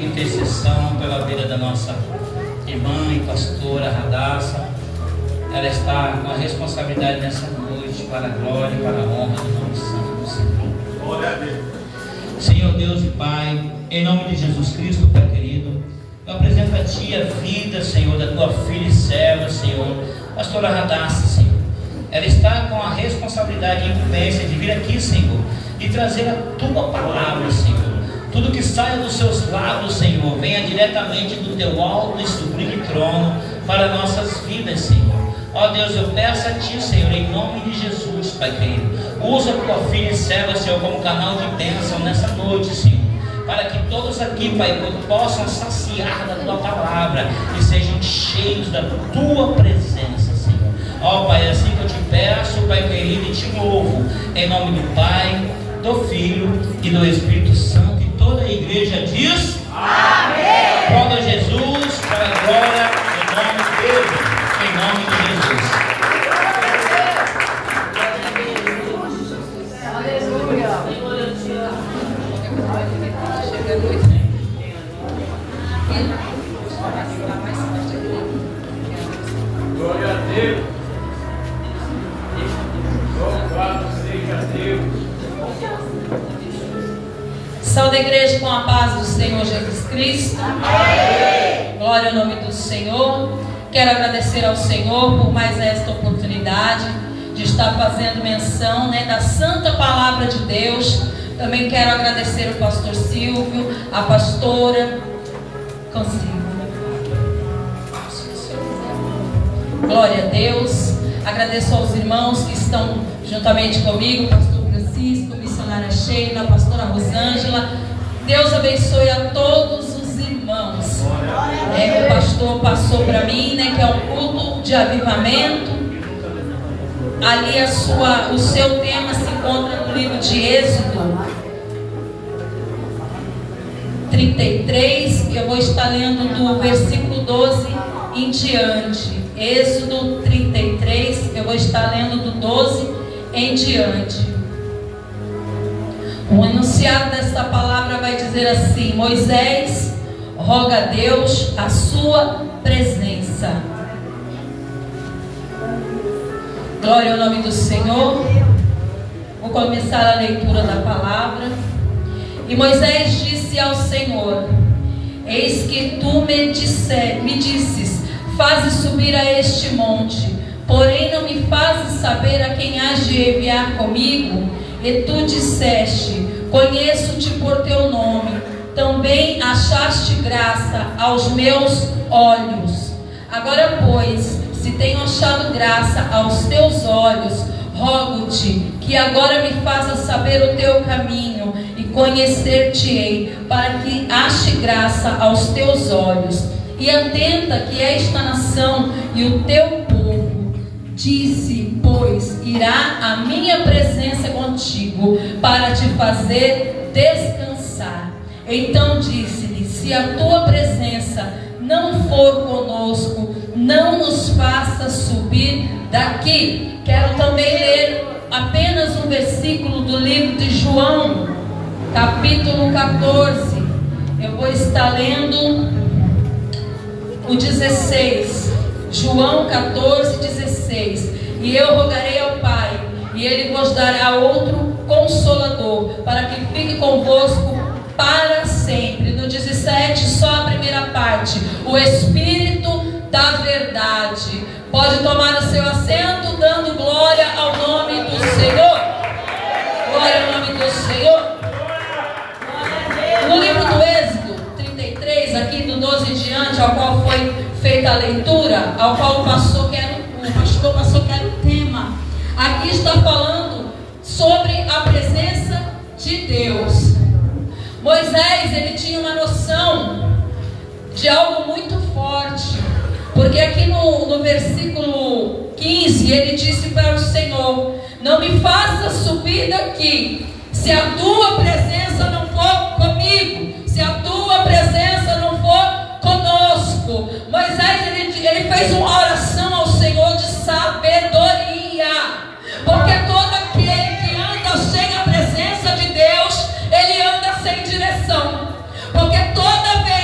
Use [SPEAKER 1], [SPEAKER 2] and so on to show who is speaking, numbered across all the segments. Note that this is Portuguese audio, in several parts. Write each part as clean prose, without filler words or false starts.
[SPEAKER 1] intercessão pela vida da nossa irmã e pastora Radassa. Ela está com a responsabilidade nessa noite para a glória e para a honra do nome santo do Senhor. Glória a Deus. Senhor Deus e Pai, em nome de Jesus Cristo, Pai querido, eu apresento a Ti a vida, Senhor, da Tua filha e serva, Senhor, pastora Radassa, Senhor. Ela está com a responsabilidade e incumbência de vir aqui, Senhor, e trazer a Tua palavra, Senhor. Tudo que saia dos Seus lábios, Senhor, venha diretamente do Teu alto e sublime trono para nossas vidas, Senhor. Ó Deus, eu peço a Ti, Senhor, em nome de Jesus, Pai querido, usa a Tua filha e serva, Senhor, como canal de bênção nessa noite, Senhor, para que todos aqui, Pai, possam saciar da Tua palavra e sejam cheios da Tua presença, Senhor. Ó Pai, é assim que eu Te peço, Pai querido, e Te louvo, em nome do Pai, do Filho e do Espírito Santo, e toda a igreja diz amém. Glória a Jesus, para a glória do nome dele. Em nome de Jesus. Aleluia. Glória a Deus. Louvado seja Deus.
[SPEAKER 2] Saúde a igreja com a paz do Senhor Jesus Cristo. Amém. Glória ao nome do Senhor. Quero agradecer ao Senhor por mais esta oportunidade de estar fazendo menção, da santa palavra de Deus. Também quero agradecer ao pastor Silvio, a pastora Glória a Deus. Agradeço aos irmãos que estão juntamente comigo, pastor Francisco, missionária Sheila, pastora Rosângela. Deus abençoe a todos os irmãos. O pastor passou para mim, que é um culto de avivamento. Ali o seu tema se encontra no livro de Êxodo 33. Eu vou estar lendo do versículo 12 em diante. Êxodo 33, eu vou estar lendo do 12 em diante. O enunciado desta palavra vai dizer assim: Moisés roga a Deus a sua presença. Glória ao nome do Senhor. Vou começar a leitura da palavra. E Moisés disse ao Senhor: Eis que tu me disses, faze subir a este monte, porém não me fazes saber a quem hás de enviar comigo. E tu disseste: Conheço-te por teu nome, também achaste graça aos meus olhos. Agora, pois, se tenho achado graça aos teus olhos, rogo-te que agora me faças saber o teu caminho e conhecer-te-ei, para que ache graça aos teus olhos. E atenta que esta nação e o teu povo, disse, pois, irá a minha presença contigo, para te fazer descansar. Então disse-lhe: se a tua presença não for conosco, não nos faça subir daqui. Quero também ler apenas um versículo do livro de João, capítulo 14. Eu vou estar lendo o 16. João 14, 16. E eu rogarei ao Pai, e Ele vos dará outro Consolador, para que fique convosco para sempre. No 17, só a primeira parte: o Espírito da verdade. Pode tomar o seu assento, dando glória ao nome do Senhor. Glória ao nome do Senhor. No livro do Êxodo 33, aqui do 12 em diante, ao qual foi feita a leitura, ao qual o pastor passou que era o tema. Aqui está falando sobre a presença de Deus. Moisés, ele tinha uma noção de algo muito forte, porque aqui no versículo 15, ele disse para o Senhor: não me faça subir daqui, se a tua presença não for comigo, se a tua presença não for conosco. Moisés, ele fez uma oração ao Senhor de sabedoria, porque todo aquele que anda sem a presença de Deus, ele anda sem direção, porque toda vez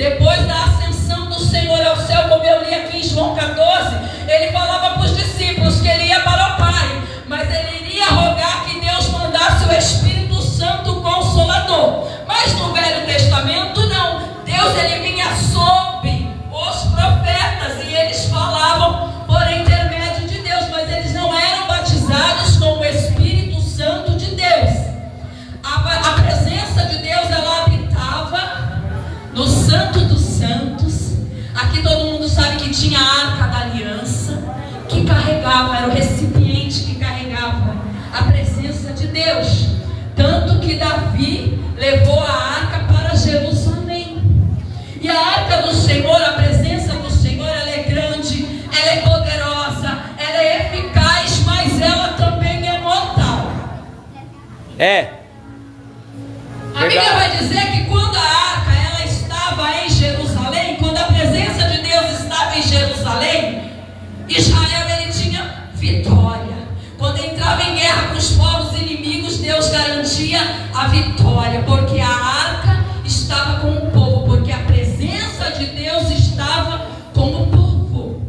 [SPEAKER 2] depois da ascensão do Senhor ao céu, como eu li aqui em João 14, ele falava para os discípulos que ele ia para o Pai, mas ele iria rogar que Deus mandasse o Espírito Santo Consolador. Mas no Velho Testamento não, Deus ele vinha sob os profetas e eles falavam por intermédio de Deus, mas eles não eram batizados com o Espírito Santo de Deus. A presença de Deus ela habitava no Santo dos Santos. Aqui todo mundo sabe que tinha a Arca da Aliança, que carregava, era o recipiente que carregava a presença de Deus. Tanto que Davi levou a arca para Jerusalém. E a arca do Senhor, a presença do Senhor, ela é grande, ela é poderosa, ela é eficaz, mas ela também é mortal. A Bíblia vai dizer que quando a arca ela estava em Jerusalém, quando a presença de Deus estava em Jerusalém, Israel ele tinha vitória. Quando entrava em guerra com os povos inimigos, Deus garantia a vitória, porque a arca estava com o povo, porque a presença de Deus estava com o povo.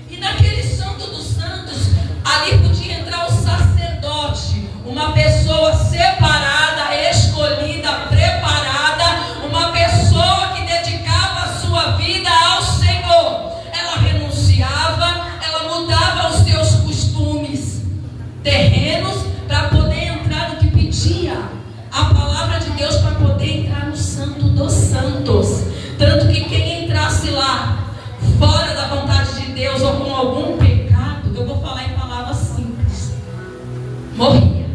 [SPEAKER 2] E naquele Santo dos Santos, ali podia entrar o sacerdote, uma pessoa separada, escolhida, preparada, uma pessoa que dedicava a sua vida ao Senhor. Ela renunciava, ela mudava os seus costumes terrenos para poder entrar no que pedia a palavra de Deus, para poder entrar no Santo dos Santos. Tanto que quem entrasse lá fora da vontade de Deus ou com algum pecado, eu vou falar em palavras simples, morria.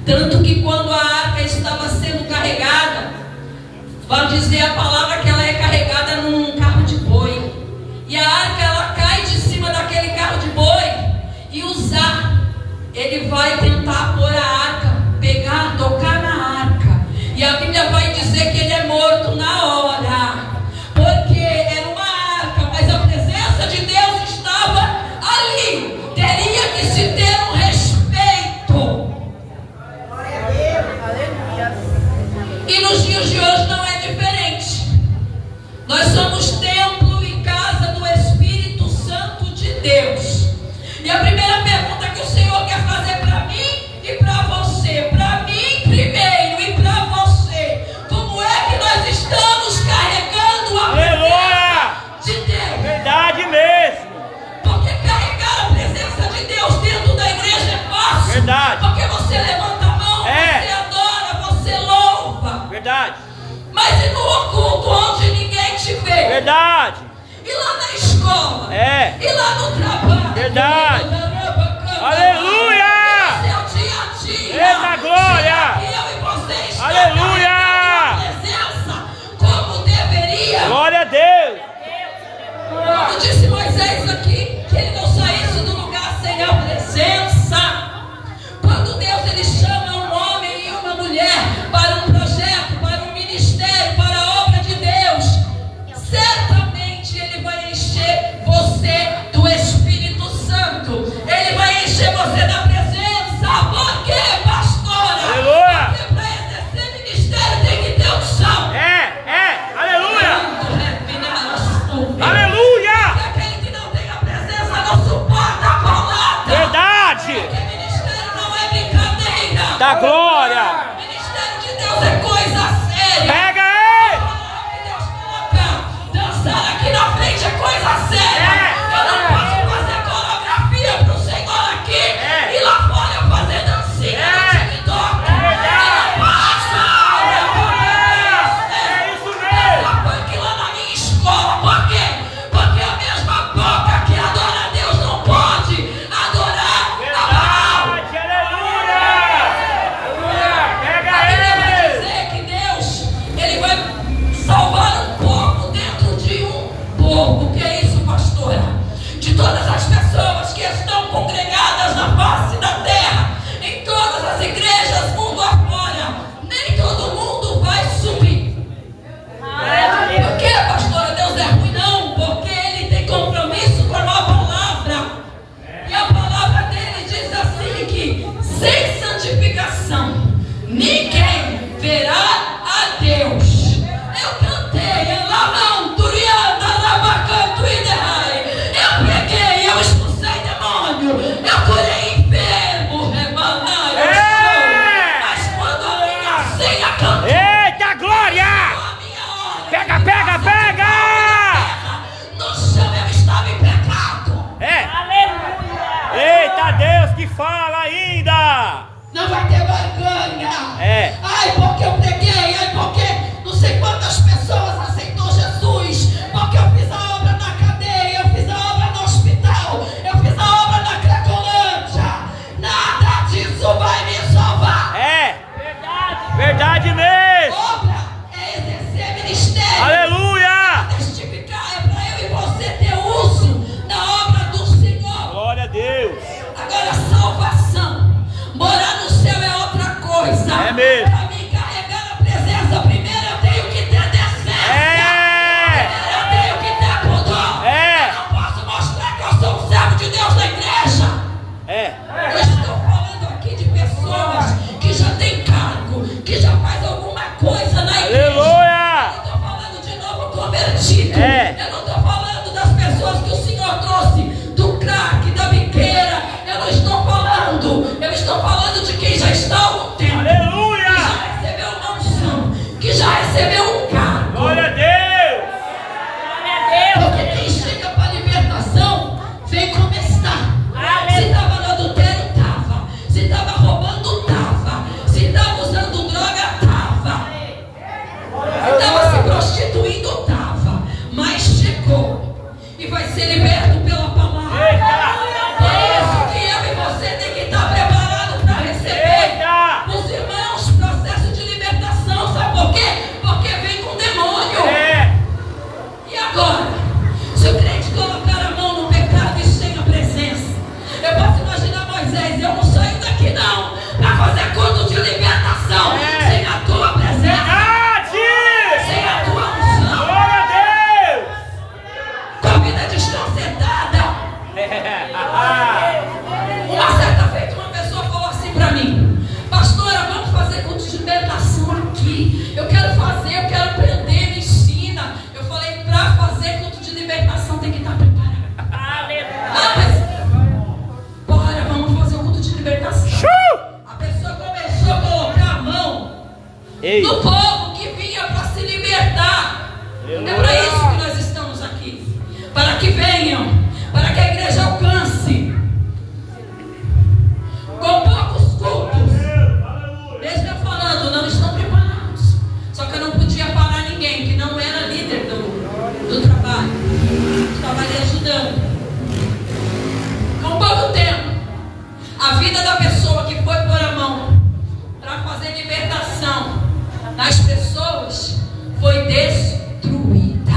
[SPEAKER 2] Tanto que quando a arca estava sendo carregada, vai dizer a palavra que ela é carregada num carro de boi, e a arca ela cai de cima daquele carro de boi, e usar ele vai tentar pôr a arca, pegar, tocar na arca, e a Bíblia vai dizer que ele é morto na hora, porque era uma arca, mas a presença de Deus estava ali. Teria que se ter um respeito. E nos dias de hoje não é diferente. Nós somos templo e casa do Espírito Santo de Deus. E a primeira pergunta que o Senhor quer fazer para mim e para você, para mim primeiro e para você: como é que nós estamos carregando a presença de Deus?
[SPEAKER 3] Verdade mesmo.
[SPEAKER 2] Porque carregar a presença de Deus dentro da igreja é fácil.
[SPEAKER 3] Verdade.
[SPEAKER 2] Porque você levanta a mão, você adora, você louva.
[SPEAKER 3] Verdade.
[SPEAKER 2] Mas e no oculto onde ninguém te vê?
[SPEAKER 3] Verdade.
[SPEAKER 2] E lá na escola? E lá no trabalho?
[SPEAKER 3] Verdade. Aleluia!
[SPEAKER 2] Esse é o dia a dia.
[SPEAKER 3] Eita glória!
[SPEAKER 2] E eu e você estamos
[SPEAKER 3] Aleluia!
[SPEAKER 2] carregando a presença como deveria.
[SPEAKER 3] Glória a Deus!
[SPEAKER 2] Quando disse Moisés aqui que ele não saísse do lugar sem a presença. Quando Deus ele chama um homem e uma mulher para um projeto, para um ministério, para a obra de Deus, certamente ele vai encher você do Espírito Santo. Ele vai encher você da presença. Por quê, pastora?
[SPEAKER 3] Aleluia!
[SPEAKER 2] Porque para exercer ministério tem que ter unção.
[SPEAKER 3] Aleluia!
[SPEAKER 2] Aleluia! E aquele que não tem a presença não suporta a palavra.
[SPEAKER 3] Verdade!
[SPEAKER 2] Porque ministério não é brincadeira.
[SPEAKER 3] Da glória!
[SPEAKER 2] Ministério de Deus é coisa séria.
[SPEAKER 3] Pega aí!
[SPEAKER 2] Que Deus coloca. Dançar aqui na frente é coisa séria. Eu não posso fazer coreografia pro Senhor aqui e lá fora eu fazer dancinha no TikTok. Eu não posso.
[SPEAKER 3] É isso mesmo!
[SPEAKER 2] Essa punk lá na minha escola. Por quê? Porque a mesma boca que adora a Deus não pode adorar a Baal.
[SPEAKER 3] Aleluia! Pega
[SPEAKER 2] A Bíblia vai
[SPEAKER 3] aí!
[SPEAKER 2] dizer que Deus ele vai salvar um povo dentro de um povo. O que é isso, pastor? barganha.
[SPEAKER 3] É.
[SPEAKER 2] Ai, porque eu preguei, ai, porque não sei quantas pessoas aceitou Jesus, porque eu fiz a obra na cadeia, eu fiz a obra no hospital, eu fiz a obra na Cracolândia. Nada disso vai me salvar.
[SPEAKER 3] É. Verdade mesmo.
[SPEAKER 2] Obra é exercer ministério.
[SPEAKER 3] Aleluia.
[SPEAKER 2] Testificar é para eu e você ter uso na obra do Senhor.
[SPEAKER 3] Glória a Deus.
[SPEAKER 2] Agora, salvação, morar no céu é outra coisa.
[SPEAKER 3] É mesmo.
[SPEAKER 2] Para mim carregar a presença, primeiro eu tenho que ter decência.
[SPEAKER 3] É.
[SPEAKER 2] Primeiro eu tenho que ter pudor.
[SPEAKER 3] É.
[SPEAKER 2] Eu não posso mostrar que eu sou um servo de Deus na igreja.
[SPEAKER 3] É.
[SPEAKER 2] Eu estou falando aqui de pessoas que já têm cargo, que já faz alguma coisa na igreja.
[SPEAKER 3] Aleluia.
[SPEAKER 2] Eu não estou falando de novo convertido.
[SPEAKER 3] É.
[SPEAKER 2] Eu não estou falando das pessoas que o Senhor trouxe do crack, da biqueira. Eu não estou falando. Eu estou falando de quem já está há algum tempo.
[SPEAKER 3] Aleluia.
[SPEAKER 2] Que já recebeu uma unção, que já recebeu um cargo.
[SPEAKER 3] Glória a Deus.
[SPEAKER 2] Porque quem chega para a libertação vem como está. Se estava no adultério, estava. Se estava roubando, estava. Se estava usando droga, estava. Se estava se prostituindo, estava. Mas chegou e vai ser liberto pela palavra. Por isso que eu e você tem que estar preparado para receber.
[SPEAKER 3] Eita.
[SPEAKER 2] Os irmãos, processo de libertação. Sabe por quê? Porque vem com demônio.
[SPEAKER 3] É.
[SPEAKER 2] E agora? Se o crente colocar a mão no pecado e sem a presença, eu posso imaginar Moisés, eu não saio daqui não, para fazer culto de libertação, sem a tua presença,
[SPEAKER 3] Verdade.
[SPEAKER 2] sem a tua unção,
[SPEAKER 3] Glória a Deus.
[SPEAKER 2] com a vida desconcertada. Uma certa feita uma pessoa falou assim para mim: pastora, vamos fazer culto de libertação aqui, eu quero fazer, eu quero aprender, me ensina. Eu falei, para fazer culto de libertação tem que estar preparado. Ah, mas bora, vamos fazer um culto de libertação. A pessoa começou a colocar a mão
[SPEAKER 3] Ei.
[SPEAKER 2] no povo que vinha para se libertar. É para isso que nós estamos aqui, para que venham, para que a igreja alcance com poucos cultos. Mesmo eu falando, não estão preparados. Só que eu não podia parar ninguém que não era líder do trabalho. Estava ali ajudando. Com pouco tempo, a vida da pessoa que foi pôr a mão para fazer libertação nas pessoas foi destruída.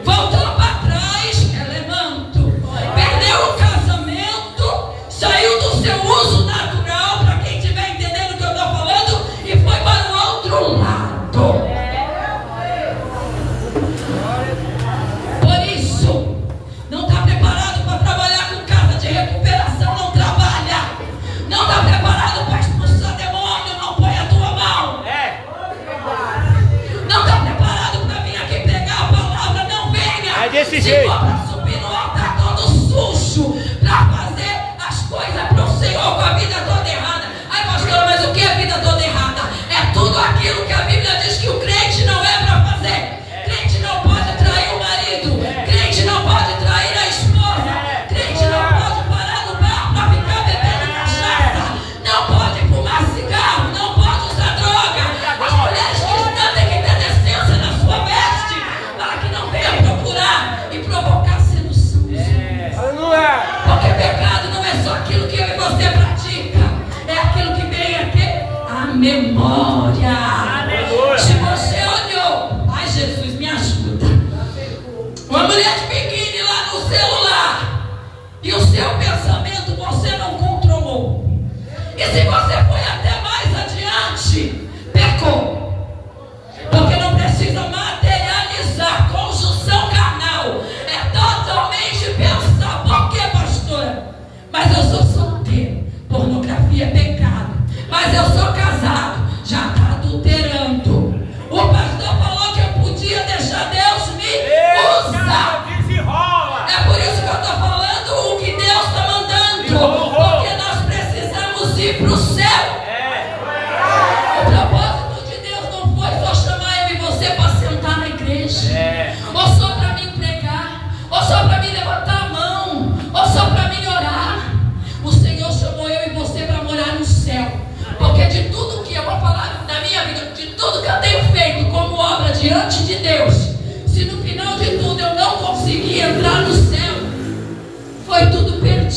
[SPEAKER 2] Voltou para trás, elemanto. Perdeu o casamento, saiu do seu uso natural, para quem estiver entendendo o que eu estou falando, e foi para o outro lado. Por isso, não está preparado para trabalhar com casa de recuperação, não trabalha. Não está preparado para expulsar demônio, não põe a tua mão.
[SPEAKER 3] É.
[SPEAKER 2] Não está preparado para vir aqui pregar a palavra, não venha.
[SPEAKER 3] É desse
[SPEAKER 2] Se
[SPEAKER 3] jeito.
[SPEAKER 2] for para subir no altar todo sujo, para fazer as coisas para o Senhor com a vida toda errada. Ai, pastor, mas o que é vida toda errada? É tudo aquilo que a Bíblia diz que o crente não é para fazer. Crente não pode trair o marido. Crente não pode trair a esposa. Crente não pode parar no bar para ficar bebendo cachaça. Não pode fumar cigarro. Não pode usar droga. As mulheres cristãs têm que ter decência na sua veste, para que não venha procurar e provocar sedução.
[SPEAKER 3] Aleluia.
[SPEAKER 2] Porque pecado não é só aquilo que eu e você pratica, é aquilo que vem aqui, a memória. Se você olhou, ai Jesus, me ajuda, uma mulher de biquíni lá no celular, e o seu pensamento você não controlou, e se você foi até mais adiante, pecou. Porque não precisa materializar conjunção carnal, é totalmente pensar. Por que, pastora? Mas eu sou solteiro, pornografia é pecado. Mas eu sou casado, já está adulterando. O pastor falou que eu podia deixar Deus me usar.
[SPEAKER 3] Desenrola.
[SPEAKER 2] É por isso que eu estou falando o que Deus está mandando.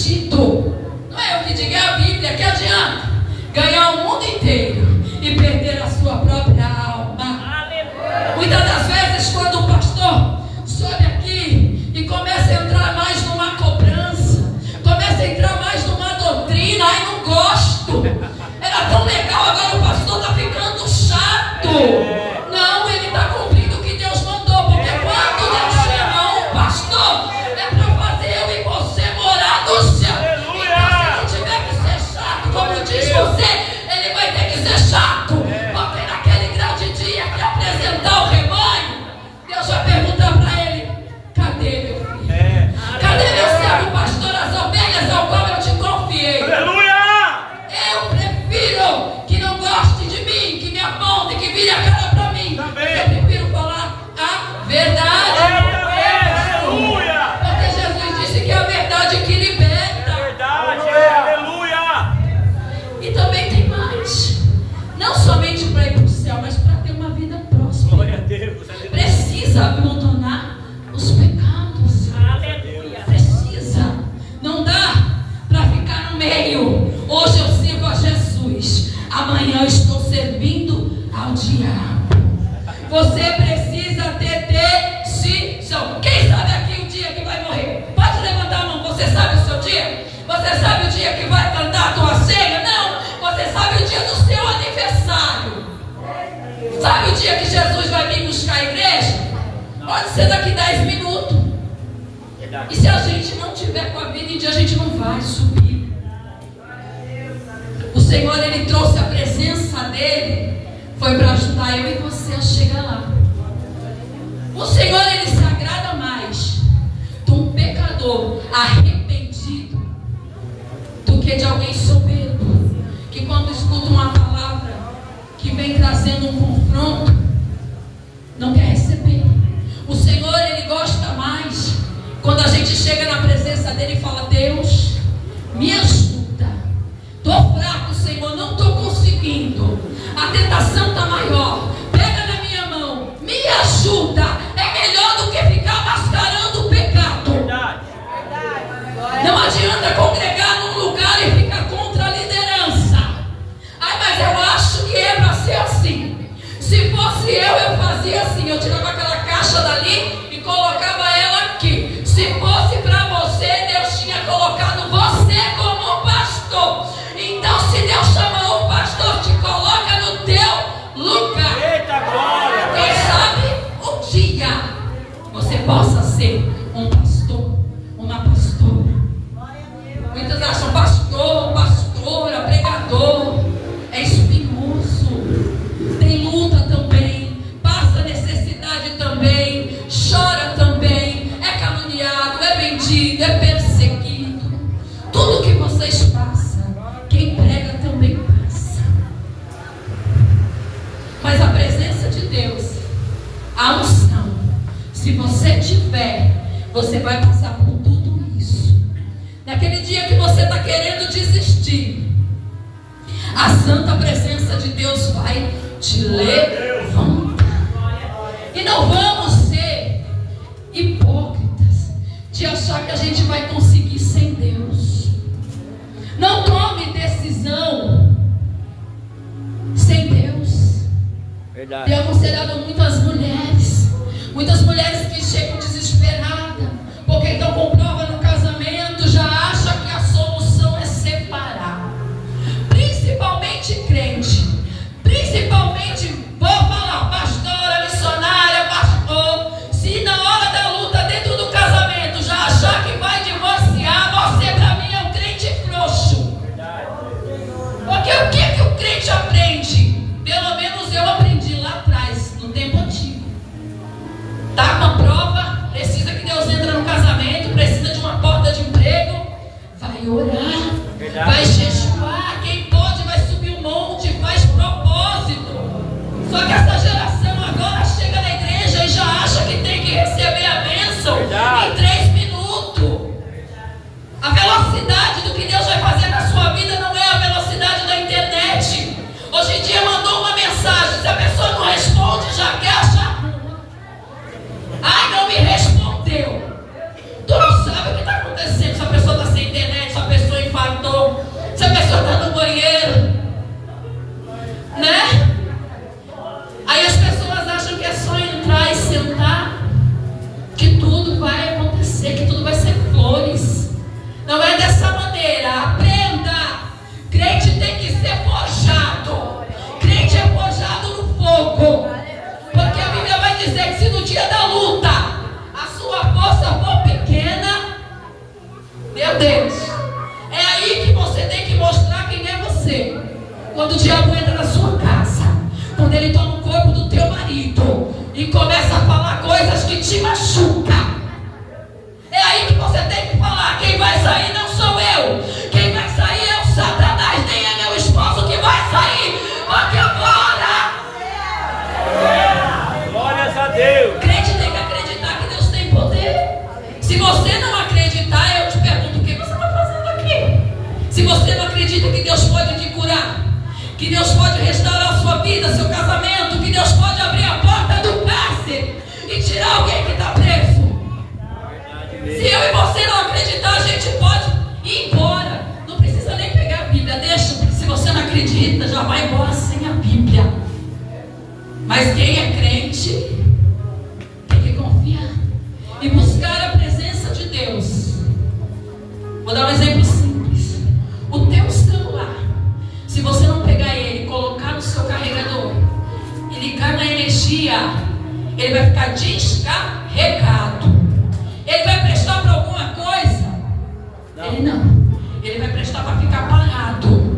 [SPEAKER 2] perdido. Não é eu que digo, é a Bíblia. Que adianta ganhar o mundo inteiro e perder a sua própria alma? Muitas das vezes, quando o pastor sobe aqui e começa a entrar mais numa cobrança, começa a entrar mais numa doutrina, ai, não gosto, era tão legal, agora o pastor está ficando chato. Não, ele está cumprindo o que Deus mandou, porque quando Deus chama um pastor, é para fazer eu e você morar no céu. Então, se ele tiver que ser chato, como diz você, ele vai ter que ser chato, porque naquele grande dia que apresentar o rebanho, Deus vai perguntar para ele: cadê meu filho? Cadê meu servo pastor, as ovelhas ao qual eu te confiei?
[SPEAKER 3] Aleluia!
[SPEAKER 2] Eu prefiro que não goste de mim, que me aponte, que vire a cara para mim.
[SPEAKER 3] Também.
[SPEAKER 2] Eu prefiro falar a verdade.
[SPEAKER 3] Aleluia!
[SPEAKER 2] Porque Jesus disse que é a verdade que liberta.
[SPEAKER 3] Verdade, aleluia!
[SPEAKER 2] E também tem mais. Não somente para ir para o céu, mas para ter uma vida próspera.
[SPEAKER 3] Glória a Deus, aleluia.
[SPEAKER 2] Precisa abandonar os pecados.
[SPEAKER 3] Aleluia.
[SPEAKER 2] Precisa. Não dá para ficar no meio. Hoje eu sirvo a Jesus, amanhã eu estou servindo ao diabo. Você precisa ter decisão. Quem sabe aqui o dia que vai morrer? Pode levantar a mão. Você sabe o seu dia? Você sabe o dia que vai cantar a tua ceia? Não. Você sabe o dia do seu aniversário. Sabe o dia que Jesus vai vir buscar a igreja? Pode ser daqui 10 minutos. E se a gente não tiver com a vida em dia, a gente não vai subir. O Senhor, Ele trouxe a presença dEle, foi para ajudar eu e você a chegar lá. O Senhor, Ele se agrada mais de um pecador arrependido do que de alguém soberbo, que quando escuta uma palavra que vem trazendo um confronto, não quer receber. O Senhor, Ele gosta mais quando a gente chega na presença dEle e fala: Deus, me ajuda. Estou fraco, Senhor, não estou conseguindo. A tentação está maior. Pega na minha mão, me ajuda. É melhor do que ficar mascarando o pecado.
[SPEAKER 3] Verdade.
[SPEAKER 2] Não adianta congregar num lugar e ficar contra a liderança. Ai, mas eu acho que é para ser assim. Se fosse eu fazia assim. Eu tirava aquela caixa dali e colocava ela aqui. Se fosse para você, Deus tinha colocado você como pastor. Então, se Deus chamou o pastor, te coloca no teu lugar.
[SPEAKER 3] Eita glória!
[SPEAKER 2] Quem sabe um dia você possa ser um pastor, uma pastora. Muitos acham pastor, pastora, pregador. É espinhoso. Tem luta também. Passa necessidade também. Chora também. É caluniado, é vendido, é perseguido. Tudo que vocês passam, quem prega também passa. Mas a presença de Deus, a unção, se você tiver, você vai passar por tudo isso. Naquele dia que você está querendo desistir, a santa presença de Deus vai te levantar. E não vamos ser hipócritas de achar que a gente vai conseguir sem Deus. Não tome decisão sem Deus.
[SPEAKER 3] Verdade.
[SPEAKER 2] Tenho aconselhado muitas mulheres que chegam desesperadas porque estão com prova no casamento, já acham que a solução é separar. Principalmente crente, principalmente, vou falar, pastora, missionária, pastor. Se na hora da luta dentro do casamento já achar que vai divorciar, você para mim é um crente frouxo. Porque o que o crente aprende? Pelo menos eu aprendi lá atrás, no tempo antigo. Tá com a prova, precisa que Deus entre no casamento, precisa de uma porta de emprego, vai orar, vai jejuar. Quem pode vai subir um monte, faz propósito. Só que essa geração agora chega na igreja e já acha que tem que receber a bênção em 3 minutos. A velocidade do que Deus vai fazer na sua vida não é a velocidade da internet. Hoje em dia mandou uma mensagem, se a pessoa não responde, já quer achar ruim. Ai, não me respondeu. Tu não sabe o que está acontecendo. Se a pessoa está sem internet, se a Meu Deus. É aí que você tem que mostrar quem é você. Quando o diabo entra na sua casa, quando ele toma o corpo do teu marido e começa a falar coisas que te machucam, é aí que você tem que falar: quem vai sair não sou eu, quem vai sair é o Satanás, nem é meu esposo que vai sair, porque agora
[SPEAKER 3] Glórias a Deus.
[SPEAKER 2] crente tem que acreditar que Deus tem poder. Se você não acreditar, eu te pergunto: o que você está fazendo aqui? Se você não acredita que Deus pode te curar, que Deus pode restaurar a sua vida, seu casamento, que Deus pode abrir a porta do cárcere e tirar alguém que está preso. Se eu e você não acreditar, a gente pode ir embora. Não precisa nem pegar a Bíblia, deixa, porque se você não acredita, já vai embora sem a Bíblia. Mas quem é crente tem que confiar e buscar a presença de Deus. Vou dar um exemplo simples. O teu celular, se você não pegar ele, colocar no seu carregador e ligar na energia, ele vai ficar descarregado. Ele vai prestar para alguma coisa? Não. Ele não. Ele vai prestar para ficar parado.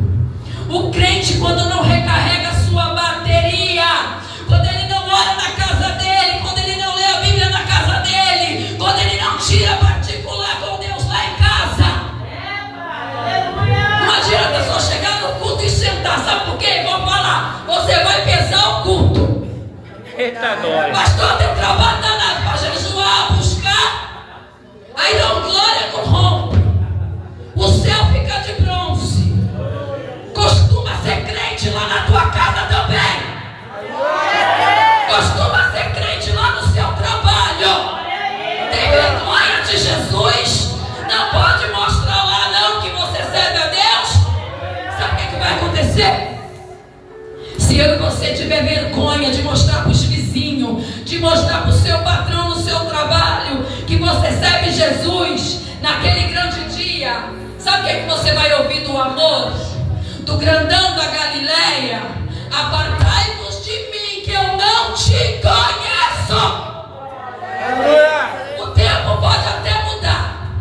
[SPEAKER 2] O crente, quando não recarrega a sua bateria, quando ele não ora na casa dele, quando ele não lê a Bíblia na casa dele, quando ele não tira particular com Deus lá em casa, não adianta só chegar no culto e sentar. Sabe por quê? Vou falar. Você vai pesar o culto.
[SPEAKER 3] Eita glória.
[SPEAKER 2] Pastor, tem trabalho danado para jejuar, buscar. Aí dá glória com rompe. O céu fica de bronze. Costuma ser crente lá na tua casa também. Costuma ser crente lá no seu trabalho. Tem vergonha de Jesus? Não pode mostrar lá não que você serve a Deus. Sabe o que vai acontecer? Se eu e você tiver vergonha de mostrar para os vizinhos, de mostrar para o seu patrão no seu trabalho que você serve Jesus naquele grande dia, sabe o que você vai ouvir do amor? Do grandão da Galileia: apartai-vos de mim, que eu não te conheço. O tempo pode até mudar,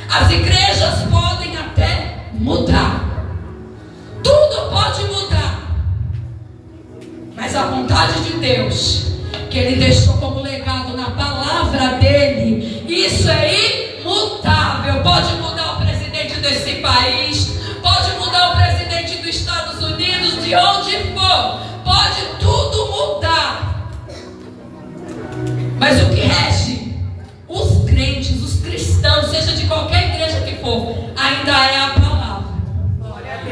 [SPEAKER 2] as igrejas podem até mudar, tudo pode mudar, mas a vontade de Deus, que Ele deixou como legado na palavra dEle, isso é imutável. Pode mudar o presidente desse país, pode mudar o presidente dos Estados Unidos, de onde for, pode tudo mudar, mas o que rege os crentes, os cristãos, seja de qualquer igreja que for, ainda é a palavra.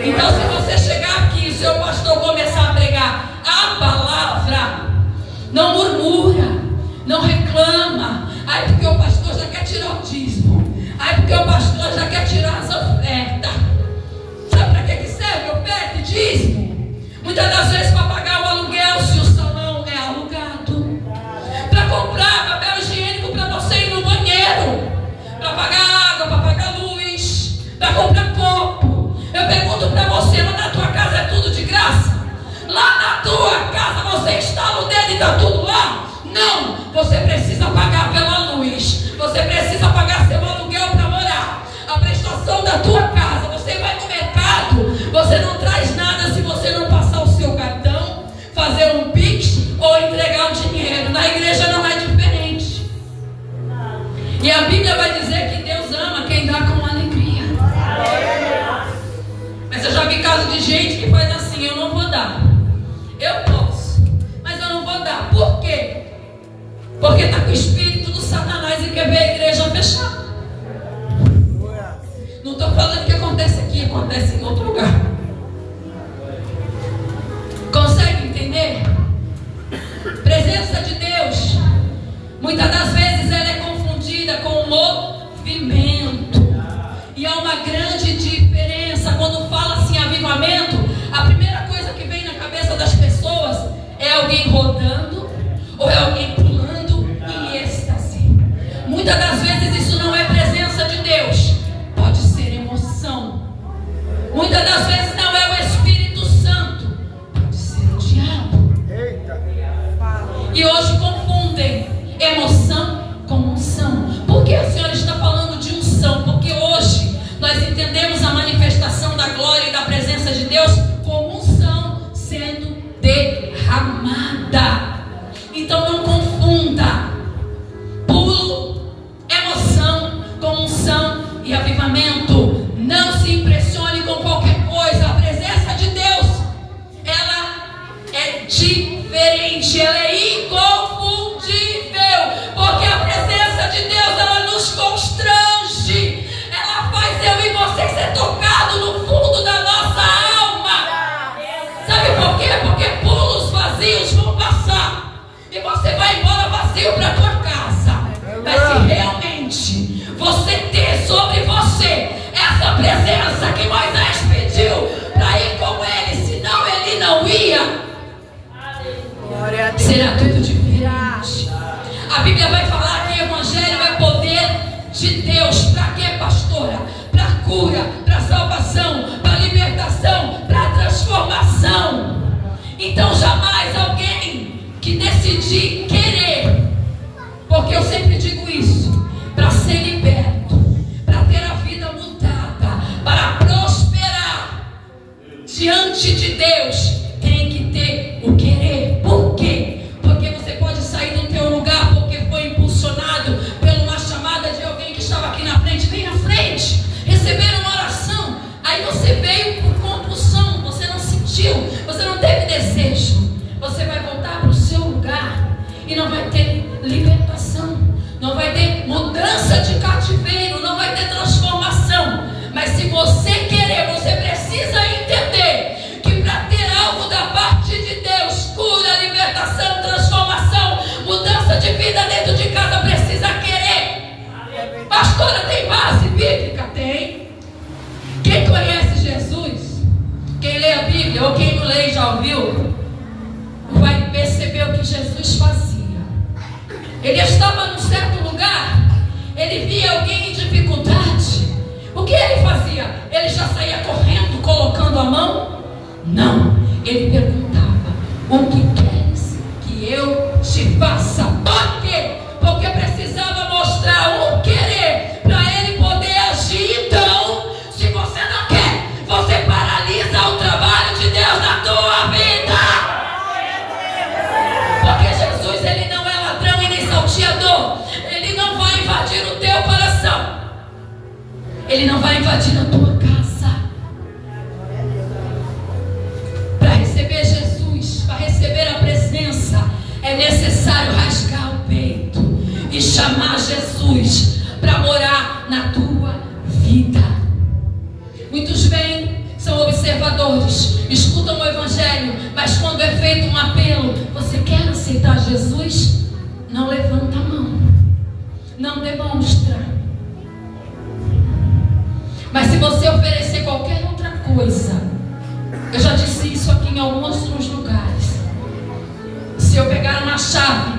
[SPEAKER 2] Então, se você chegar aqui e o seu pastor começar a pregar a palavra, não murmura, não reclama. Aí porque o pastor já quer tirar o dízimo, aí porque o pastor já quer tirar as ofertas. Sabe para que serve oferta e dízimo? Muitas das vezes para pagar o aluguel, se o salão é alugado, para comprar papel higiênico para você ir no banheiro, para pagar água, para pagar luz, para comprar copo. Eu pergunto para você: lá na tua casa é tudo de graça? Lá na tua casa você instala o dedo e está tudo lá? Não, você precisa pagar pela luz, você precisa pagar seu aluguel para morar, a prestação da tua casa. Você vai no mercado, você não traz nada se você não passar o seu cartão, fazer um pix ou entregar o dinheiro. Na igreja não é diferente. E a Bíblia vai dizer que Deus ama quem dá com alegria. Mas eu já vi caso de gente que faz assim: eu não vou dar. Eu posso, mas eu não vou dar. Por quê? Porque está com o espírito do Satanás e quer ver a igreja fechada. Não estou falando que acontece aqui, acontece em outro lugar. Consegue entender? Presença de Deus, muitas das vezes ela é confundida com movimento. E há uma grande diferença. Quando fala assim avivamento, a primeira coisa que vem na cabeça das pessoas é alguém rodando ou é alguém pulando em êxtase. Muitas das vezes isso não é presença de Deus, pode ser emoção. Muitas das vezes não é o Espírito Santo, pode ser o diabo. E hoje confundem emoção com unção. Por que a senhora está falando de unção? Porque hoje e avivamento. Não se impressione com qualquer coisa. A presença de Deus, ela é diferente, ela é inconfundível, porque a presença de Deus, ela nos constrange, ela faz eu e você ser tocado no fundo da nossa alma. Sabe por quê? Porque pulos vazios vão passar e você vai embora vazio para a tua casa. Mas se realmente você ter sobre você essa presença que Moisés pediu para ir com ele, senão ele não ia, será tudo diferente. A Bíblia vai falar que o Evangelho é poder de Deus. Para quê, pastora? Para cura, para salvação, para libertação, para transformação. Então jamais alguém que decidir querer, porque eu sempre digo isso, para ser liberto, para ter a vida mudada, para prosperar diante de Deus, tem que ter o querer. Por quê? Porque você pode sair do teu lugar porque foi impulsionado por uma chamada de alguém que estava aqui na frente. Vem na frente, receber uma oração. Aí você veio por compulsão, você não sentiu, você não teve desejo. Você vai voltar para o seu lugar e não vai ter libertação, não vai ter mudança de cativeiro, não vai ter transformação. Mas se você querer, você precisa entender que para ter algo da parte de Deus, cura, libertação, transformação, mudança de vida dentro de casa, precisa querer. Pastora, tem base bíblica? Tem. Quem conhece Jesus, quem lê a Bíblia ou quem não lê e já ouviu, vai perceber o que Jesus fazia. Ele estava num certo lugar, ele via alguém em dificuldade. O que ele fazia? Ele já saía correndo, colocando a mão? Não, ele perguntava: o que queres que eu te faça? Por quê? Porque precisava mostrar o querer para ele poder agir. Então, se você não quer, você paralisa o trabalho de Deus na tua vida. Porque Jesus, ele não é ladrão e nem salteador. Ele não vai invadir o teu coração, ele não vai invadir a tua casa. Para receber Jesus, para receber a presença, é necessário rasgar o peito e chamar Jesus para morar na tua vida. Muitos vêm, são observadores, escutam o Evangelho, mas quando é feito um apelo, você quer aceitar Jesus? Não levanta a mão, não demonstra. Mas se você oferecer qualquer outra coisa, eu já disse isso aqui em alguns outros lugares. Se eu pegar uma chave,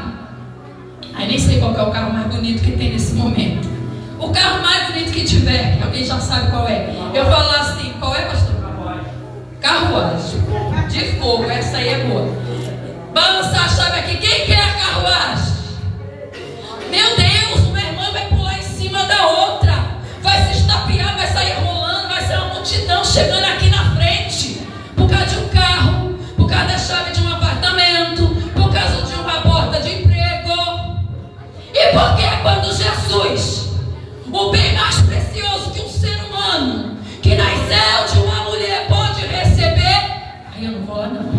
[SPEAKER 2] aí nem sei qual que é o carro mais bonito que tem nesse momento, o carro mais bonito que tiver, que alguém já sabe qual é, eu falo assim: qual é, pastor? Carruagem de fogo, essa aí é boa. Balançar a chave aqui, quem quer a carruagem? Meu Deus, uma irmã vai pular em cima da outra, vai se estapear, vai sair rolando, vai ser uma multidão chegando aqui na frente, por causa de um carro, por causa da chave de um apartamento, por causa de uma porta de emprego. E por que quando Jesus, o bem mais precioso que um ser humano, que nasceu de uma mulher, pode receber, aí eu não vou lá não.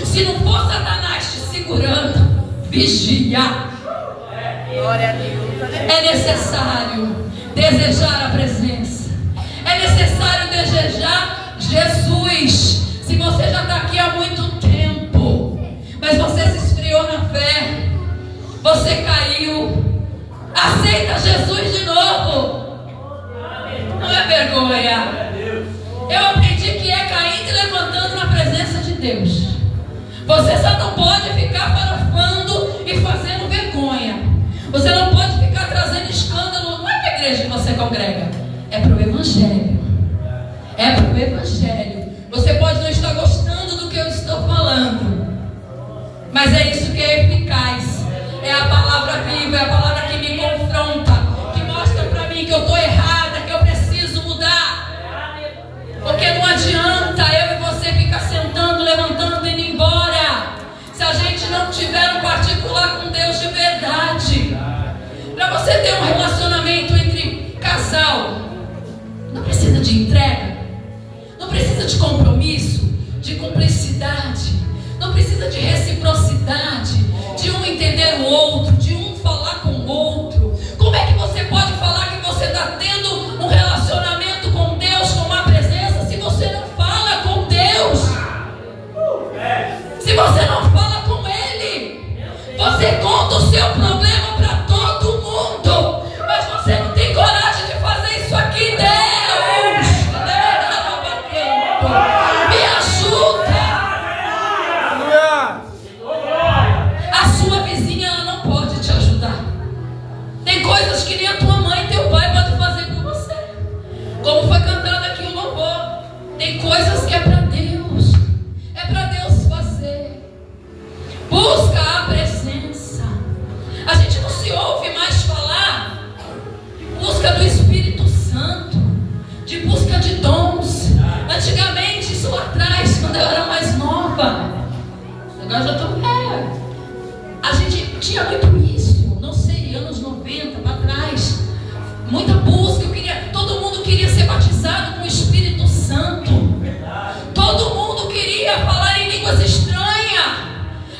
[SPEAKER 2] Se não for Satanás te segurando, vigia.
[SPEAKER 4] Glória a Deus.
[SPEAKER 2] É necessário desejar a presença, é necessário desejar Jesus. Se você já está aqui há muito tempo, mas você se esfriou na fé, você caiu, aceita Jesus de novo. Não é vergonha. Eu aprendi que é caindo e levantando na presença de Deus. Você só não pode ficar farofando e fazendo vergonha. Você não pode ficar trazendo escândalo. Não é para a igreja que você congrega, é para o Evangelho. É para o Evangelho. Você pode não estar gostando do que eu estou falando, mas é isso que é eficaz. É a palavra viva, é a palavra que me confronta, que mostra para mim que eu estou errada, que eu preciso mudar. Porque não adianta eu e você ficar sentando, levantando e indo embora, se a gente não tiver um particular com Deus de verdade. Para você ter um relacionamento entre casal, Não precisa de entrega. Não precisa de compromisso, de cumplicidade. Não precisa de reciprocidade, de um entender o outro, de um falar com o outro. Como é que você pode falar que você está tendo um relacionamento com Deus, com uma presença, se você não fala com Deus? Se você não fala com Ele, você conta o seu problema para todo mundo, mas você não tem coragem de fazer isso aqui. Deus, me ajuda. A sua vizinha, ela não pode te ajudar. Tem coisas que nem a tua mãe e teu pai podem fazer por você. Como foi cantado aqui o louvor, tem coisas que é para Deus. É para Deus fazer. Busca a presença. A gente não se ouve mais falar busca do Espírito Santo, de busca de dons. Antigamente, isso lá atrás, quando eu era mais nova, agora já estou velha, a gente tinha muito isso, não sei, anos 90 para trás, muita busca. Todo mundo queria ser batizado com o Espírito Santo, todo mundo queria falar em línguas estranhas.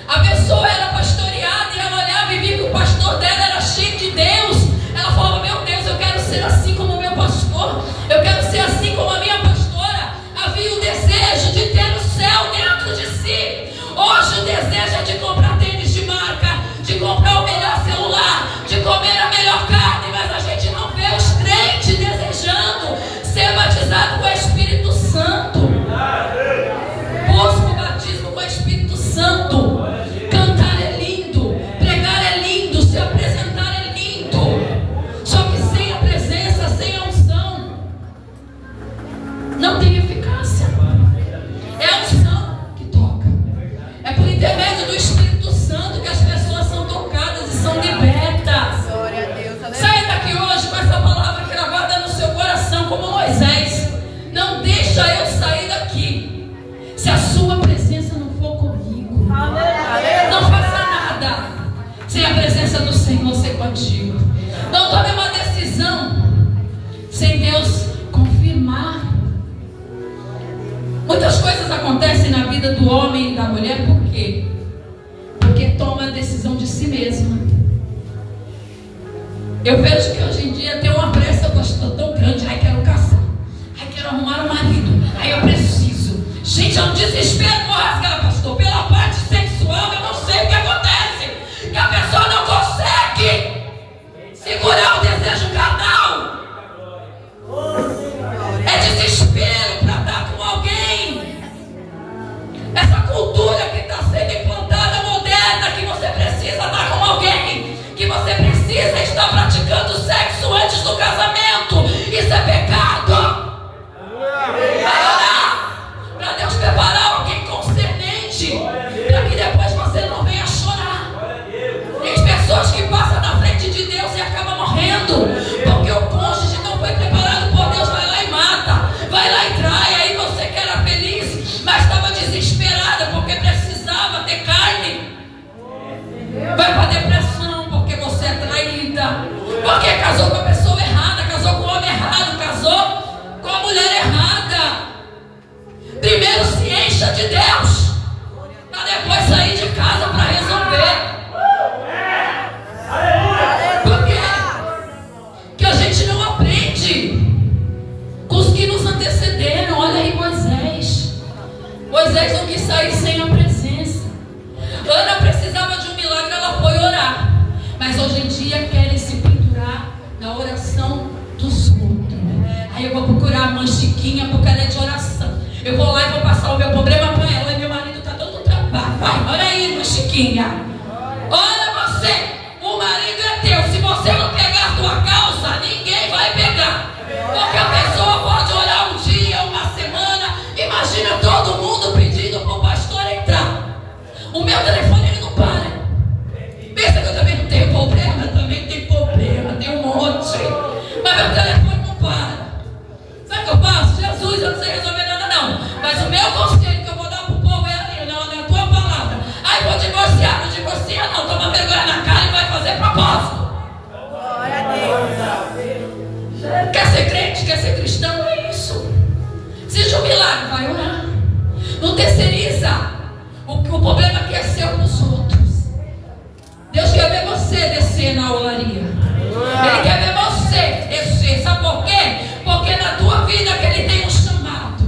[SPEAKER 2] A pessoa era pastoreada e ela olhava e via que o pastor dela era cheio de Deus. Ela falava: meu Deus, eu quero ser assim como o meu pastor, eu quero ser assim como a minha pastora. Havia o desejo de ter o céu dentro de si. Hoje o desejo é de comprar tênis de marca, de comprar o melhor celular, de comer a melhor carne, mas a gente não vê os crentes desejando ser batizado com o Espírito Santo. Busca o batismo com o Espírito Santo. Cantar é lindo, pregar é lindo, se apresentar é lindo. Só que sem a presença, sem a unção, não tem eficácia. É a unção que toca. É por intermédio do Espírito Santo que as pessoas são tocadas e são libertas.
[SPEAKER 4] Glória a Deus. Aleluia.
[SPEAKER 2] Saia daqui hoje com essa palavra gravada no seu coração, como Moisés. Não deixa eu sair daqui se a sua presença não for comigo. Não faça nada sem a presença do Senhor ser contigo. Não tome uma decisão sem Deus confirmar. Muitas coisas acontecem na vida do homem e da mulher, por quê? Porque toma a decisão de si mesma. Eu vejo que hoje em dia tem uma pressa, pastor, tão grande. Ai, quero casar. Ai, quero arrumar um marido. Ai, eu preciso. Gente, é um desespero. Vou rasgar, pastor. Pela parte sexual, eu não sei o que acontece. Que a pessoa não consegue segurar o desejo carnal. É desespero para estar com alguém. Essa cultura que está sendo implantada, moderna, que você precisa estar com alguém, que você precisa estar praticando sexo antes do casamento. Isso é pecado. Vai orar para Deus preparar alguém concernente, para que depois você não venha chorar. Tem pessoas que passam na frente de Deus e acabam morrendo, porque o cônjuge não foi preparado por Deus. Vai lá e mata, vai lá e trai. Aí você que era feliz, mas estava desesperada porque precisava ter carne, vai para depressão porque você é traída, porque casou com a pessoa errada, casou com o homem errado, casou com a mulher errada. Primeiro se encha de Deus, para depois sair de casa para resolver. Por quê? Que a gente não aprende com os que nos antecederam. Olha aí Moisés. Moisés não quis sair sem a presença. Ana precisava de um milagre, ela foi orar. Mas hoje em dia querem se pendurar na oração dos outros. Aí eu vou procurar a mãe Chiquinha porque ela é de oração. Eu vou lá e vou passar o meu problema para ela. E meu marido está dando trabalho. Vai, olha aí, mãe Chiquinha. Olha você, o marido é teu. Se você não pegar a tua causa, ninguém vai pegar. Porque a pessoa pode orar um dia, uma semana. Imagina todo mundo pedindo para o pastor entrar. O meu telefone ele não para. Pensa que eu também não tenho problema? Eu também tenho problema, tenho um monte. Mas meu telefone não para. Sabe o que eu faço? Jesus, eu não sei resolver nada não. Mas o meu conselho que eu vou dar para o povo é ali, não é a tua palavra. Ai, vou divorciar, não divorciar. vai orar. Não terceiriza. O problema aqui é seu para os outros. Deus quer ver você descer na olaria. Ele quer ver você descer. Sabe por quê? Porque na tua vida que Ele tem um chamado.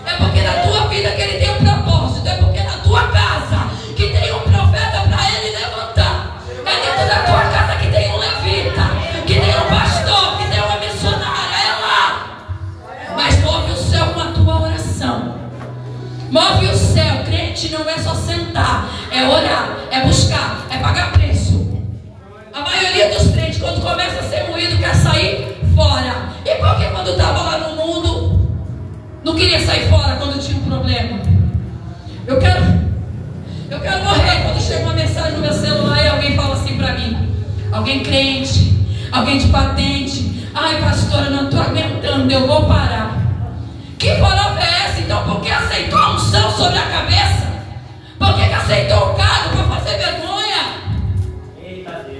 [SPEAKER 2] É porque na tua vida que Ele tem um propósito. É porque na tua casa que tem um profeta para Ele levantar. É dentro da tua casa que tem um levita, que tem um pastor, que tem uma missionária. É lá. Mas move o céu com a tua oração. Move o céu. Crente não é só sentar, é orar, é buscar, é pagar preço. A maioria dos crentes, quando começa a ser moído, quer sair fora. E por que quando estava lá no mundo não queria sair fora quando tinha um problema? Eu quero morrer quando chega uma mensagem no meu celular e alguém fala assim para mim, alguém crente, alguém de patente: ai pastora, não estou aguentando, eu vou parar. Que palavra é essa? Então por que aceitou a unção sobre a cabeça? Por que aceitou o cargo para fazer vergonha?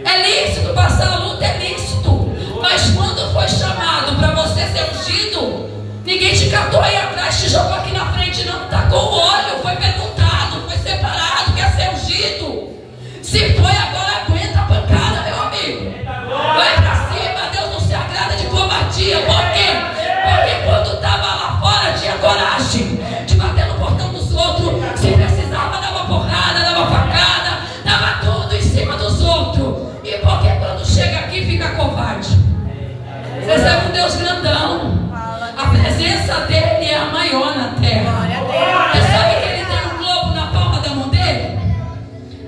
[SPEAKER 2] É lícito passar a luta, é lícito. Mas quando foi chamado para você ser ungido, ninguém te catou aí atrás, te jogou aqui na frente, não tacou o olho, foi perguntado, foi separado, quer ser ungido. Se foi, agora aguenta a pancada, meu amigo. Vai pra cima, Deus não se agrada de covardia. Por quê? Porque quando estava lá fora tinha coragem de bater no portão dos outros. Se precisava, dava porrada, dava facada, dava tudo em cima dos outros. E por que quando chega aqui fica covarde? Você sabe um Deus grandão. A presença dele é a maior na terra. Você sabe que ele tem um globo na palma da mão dele?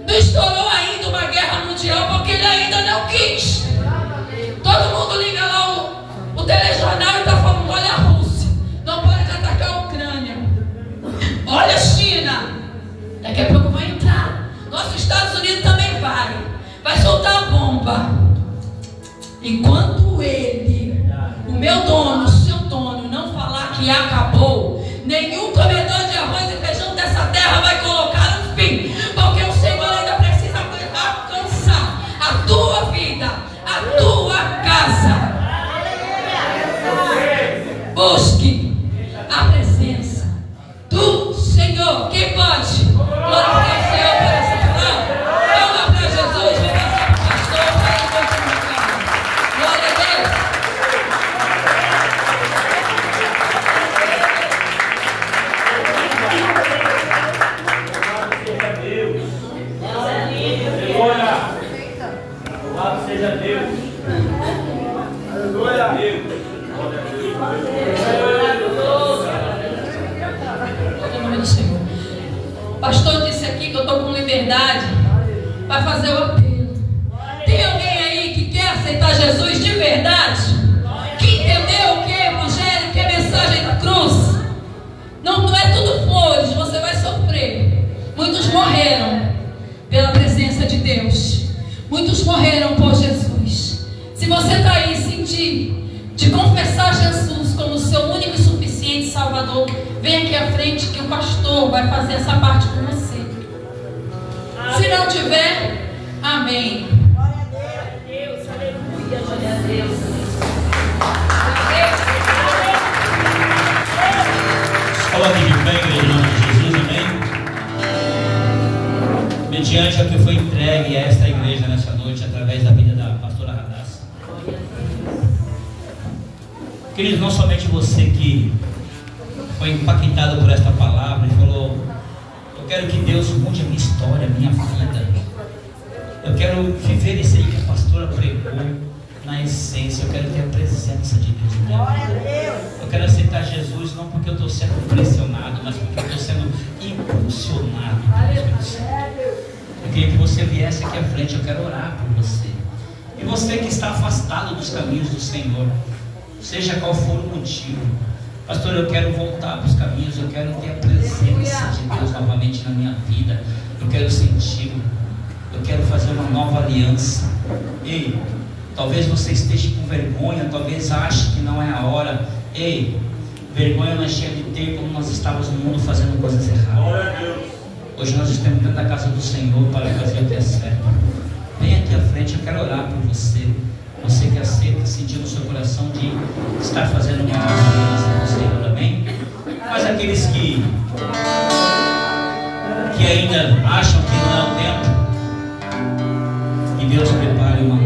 [SPEAKER 2] Não estourou ainda uma guerra mundial porque ele ainda não quis. Todo mundo liga lá o telejornal e está falando: olha a Rússia, não pode atacar a Ucrânia. Olha a China, daqui a pouco vai entrar. Nossos Estados Unidos também vai soltar a bomba. Enquanto ele, o meu dono, o seu dono, não falar que acabou, nenhum comedor de arroz e feijão dessa terra vai colocar um fim. Porque o Senhor ainda precisa alcançar a tua vida, a tua casa. Busque a presença do Senhor. Quem pode glorificar o Senhor por essa palavra? Palma para Jesus, vem para o pastor, para o continuar. Glória a Deus.
[SPEAKER 3] Louvado seja Deus. Glória a Deus.
[SPEAKER 2] Em nome do Senhor. O pastor disse aqui que eu estou com liberdade para fazer o apelo. Tem alguém aí que quer aceitar Jesus de verdade? Que entendeu o que é evangelho, que é mensagem da cruz? Não é tudo flores, você vai sofrer. Muitos morreram pela presença de Deus. Muitos morreram por Jesus. Se você está aí de confessar Jesus como seu único e suficiente Salvador, vem aqui à frente que o pastor vai fazer essa parte com você. Se não tiver, amém.
[SPEAKER 4] Glória a Deus, aleluia, glória a Deus.
[SPEAKER 1] Coloque de pé, igreja, em nome de Jesus, amém? Mediante o que foi entregue a esta igreja nessa noite, através da vida da pastora Radassa. Queridos, não somente você que foi impactado por esta palavra e falou: eu quero que Deus mude a minha história, a minha vida. Eu quero viver isso aí que a pastora pregou na essência. Eu quero ter a presença de Deus na minha vida. Eu quero aceitar Jesus não porque eu estou sendo pressionado, mas porque eu estou sendo impulsionado pelo Espírito Santo. Eu queria que você viesse aqui à frente. Eu quero orar por você. E você que está afastado dos caminhos do Senhor, seja qual for o motivo: pastor, eu quero voltar para os caminhos, eu quero ter a presença de Deus novamente na minha vida, eu quero senti-lo, eu quero fazer uma nova aliança. Ei, talvez você esteja com vergonha, talvez ache que não é a hora. Ei, vergonha nós tínhamos de ter quando nós estávamos no mundo fazendo coisas erradas. Hoje nós estamos dentro da casa do Senhor para fazer o que é certo. Vem aqui à frente, eu quero orar por você. Você que aceita, sentir no seu coração de estar fazendo uma aliança com o Senhor, amém? Mas aqueles que que ainda acham que não é o tempo, que Deus prepare uma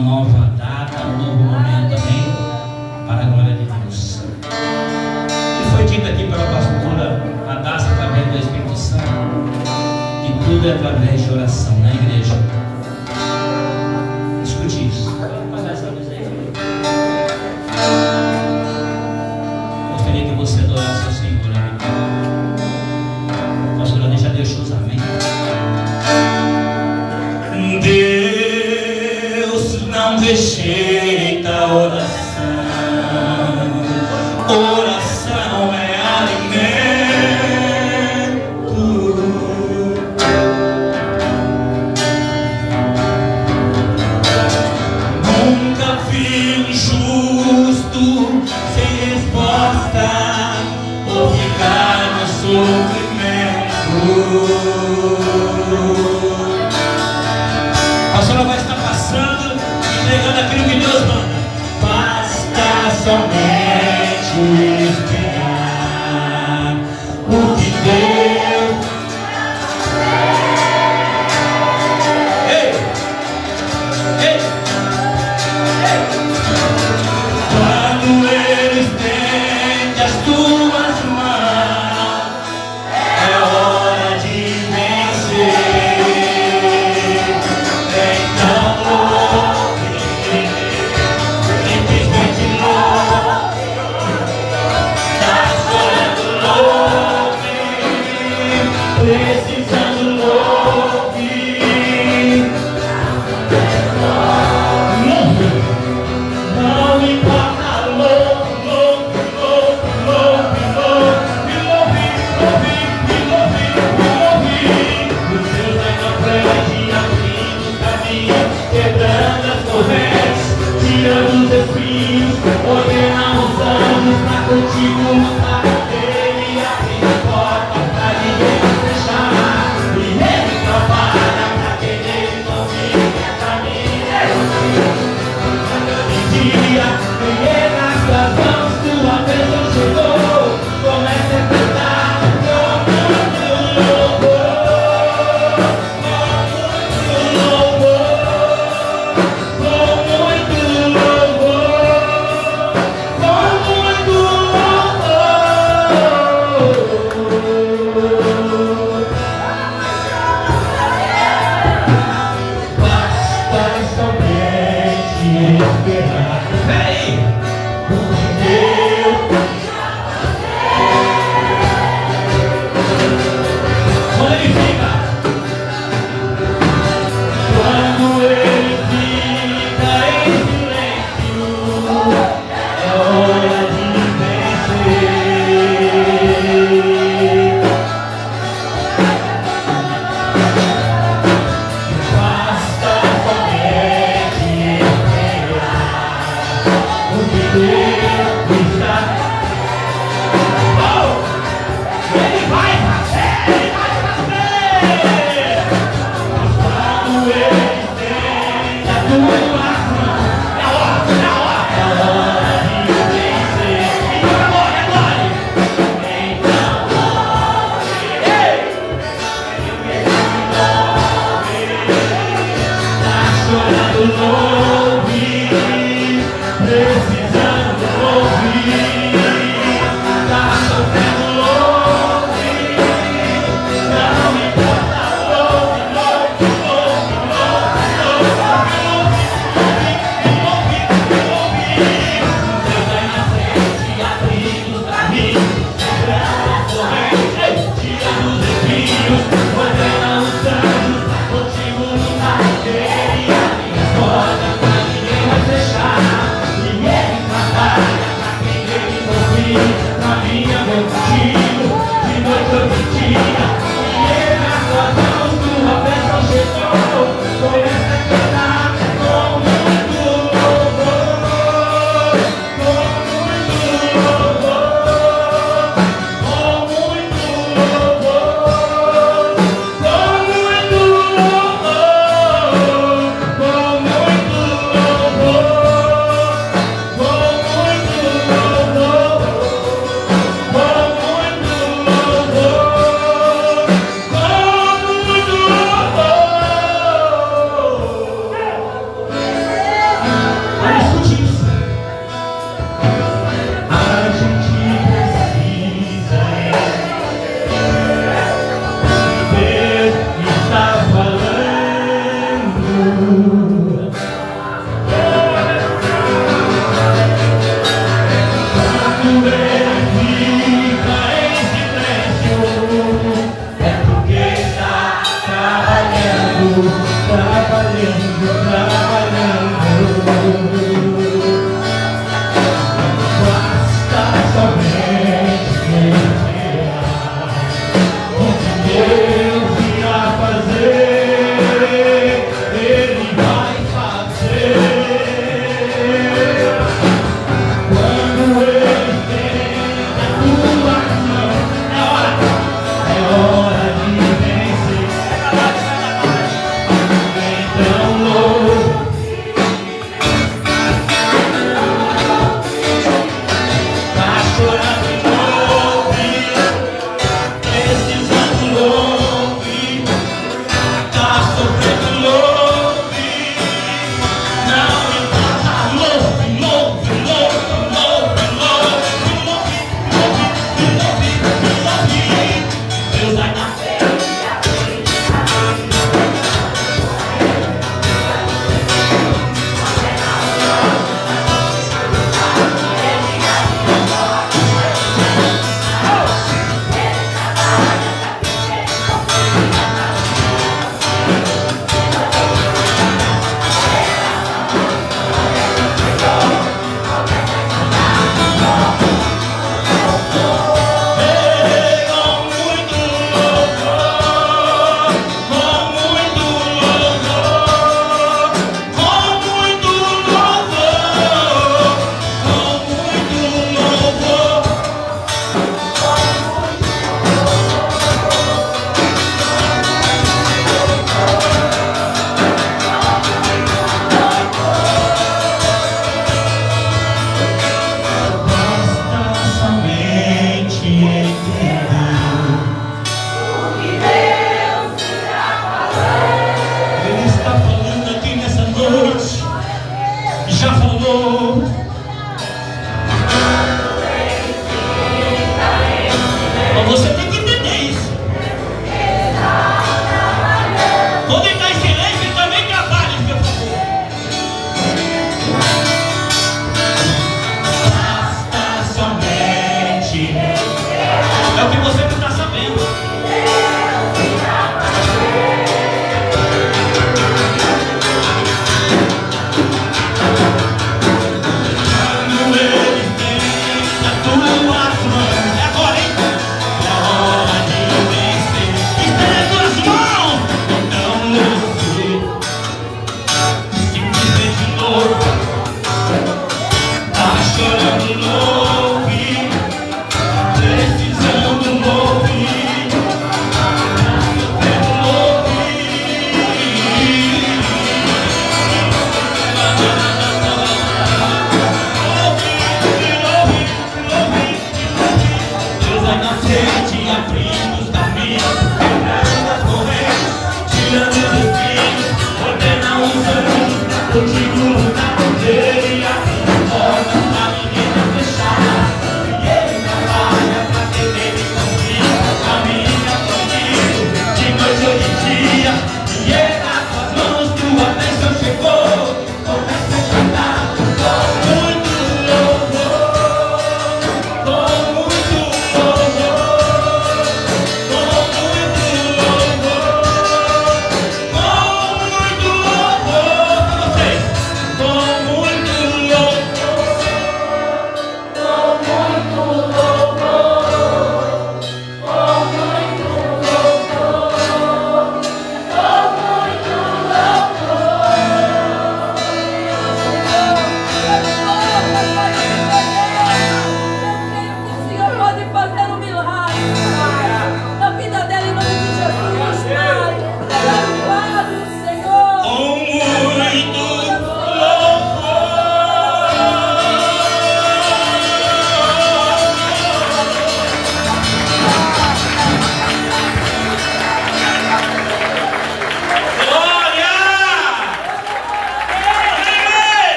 [SPEAKER 1] nova data, um novo momento, amém? Para a glória de Deus. E foi dito aqui pela pastora Radassa, através do Espírito Santo, que tudo é através de oração na igreja. Escute isso. Gostaria que você adorasse ao Senhor, amém? Pastora, deixa Deus te usar, amém? Deus não rejeita a oração. Oração é alimento. Nunca vi um justo sem resposta ou ficar no sofrimento. A senhora vai estar passando, entregando aquilo que Deus manda. Basta somente esperar o que Deus. Ei! Ei! Ei! Quando Ele estende as tuas mãos, é hora de vencer. Então louve, simplesmente louve, tá chorando, louve, precisando, louve, louve, não importa, louve, louve, louve, louve, louve, louve, louve, louve, louve. Os seus anjos abrindo os caminhos, quebrando as correntes, tirando os espinhos, ordenando os anjos pra contigo lutar. Ele abre a porta pra ninguém fechar, e ele trabalha pra quem ele confia. Caminha, dia, peguei nas tuas mãos, tua bênção chegou. Comece a cantar com muito louvor, com muito louvor, com muito louvor.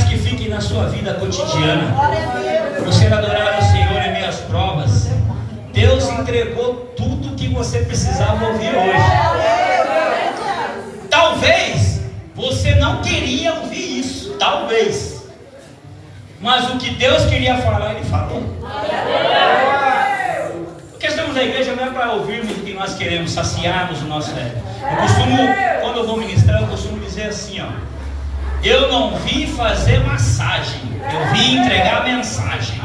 [SPEAKER 1] que fique na sua vida cotidiana. Você adorar o Senhor em meias provas. Deus entregou tudo que você precisava ouvir hoje. Talvez você não queria ouvir isso, talvez. Mas o que Deus queria falar, Ele falou. Porque estamos na igreja não é para ouvirmos o que nós queremos, saciarmos o nosso ego. Quando eu vou ministrar, eu costumo dizer assim, ó: eu não vim fazer massagem, eu vim entregar mensagem.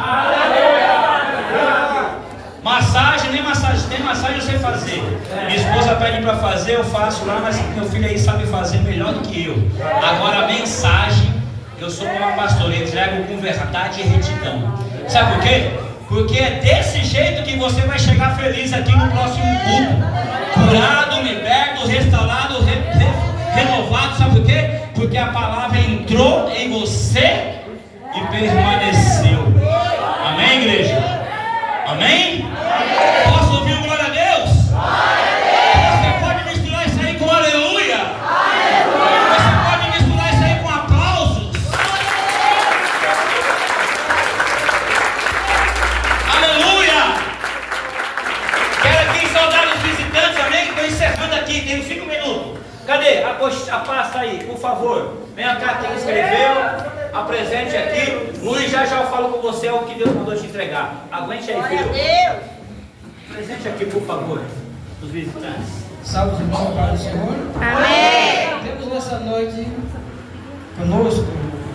[SPEAKER 1] Nem massagem eu sei fazer. Minha esposa pede para fazer, eu faço lá, mas meu filho aí sabe fazer melhor do que eu. Agora a mensagem, eu sou como uma pastora, eu entrego com verdade e retidão. Sabe por quê? Porque é desse jeito que você vai chegar feliz aqui no próximo culto. Curado, liberto, restaurado, renovado. Sabe por quê? Porque a palavra entrou em você e permaneceu. Amém, igreja? Amém? Posso ouvir um glória a Deus? Você pode misturar isso aí com aleluia? Você pode misturar isso aí com aplausos? Aleluia! Quero aqui saudar os visitantes, amém? Estou encerrando aqui, tem 5 minutos. Cadê? A pasta aí, por favor. Vem cá, quem escreveu, apresente aqui. Luiz já falou com você o que Deus mandou te entregar. Aguente aí, filho. Presente aqui, por favor, os visitantes.
[SPEAKER 5] Salve, irmão, para o Senhor.
[SPEAKER 6] Amém.
[SPEAKER 5] Temos nessa noite conosco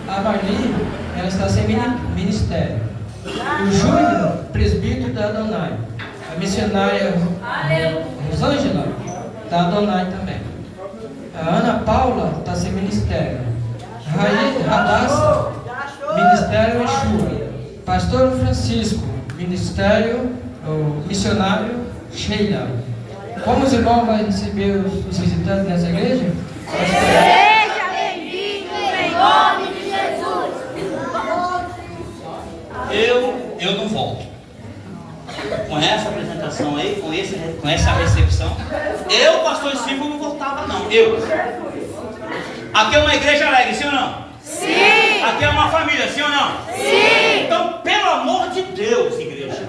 [SPEAKER 5] a Marli, ela está sem ministério. O Júlio, presbítero da Adonai. A missionária Rosângela, da Adonai também. A Ana Paula está sem ministério. Radassa, ministério Exua. Pastor Francisco, ministério missionário Sheila. Como os irmãos vão receber os visitantes nessa igreja?
[SPEAKER 6] Seja bem-vindo em nome de Jesus.
[SPEAKER 1] Eu não volto. Com essa apresentação aí, com essa recepção, eu, pastor Silvio, não voltava não. Aqui é uma igreja alegre, sim ou não?
[SPEAKER 6] Sim.
[SPEAKER 1] Aqui é uma família, sim ou não?
[SPEAKER 6] Sim.
[SPEAKER 1] Então, pelo amor de Deus, igreja,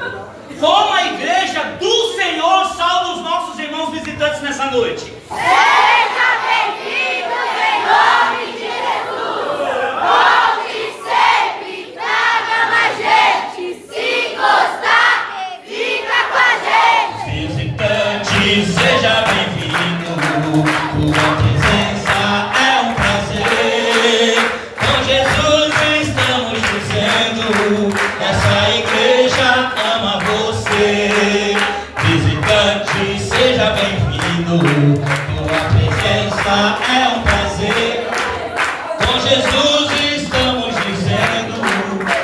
[SPEAKER 1] como a igreja do Senhor salva os nossos irmãos visitantes nessa noite?
[SPEAKER 6] Seja bem-vindo em nome de Jesus. Volte sempre, traga mais gente. Se gostar, fica com a gente.
[SPEAKER 1] Visitante, seja bem-vindo. Tua presença é um prazer. Com Jesus estamos dizendo, essa igreja ama você. Visitante, seja bem-vindo. Tua presença é um prazer. Com Jesus estamos dizendo,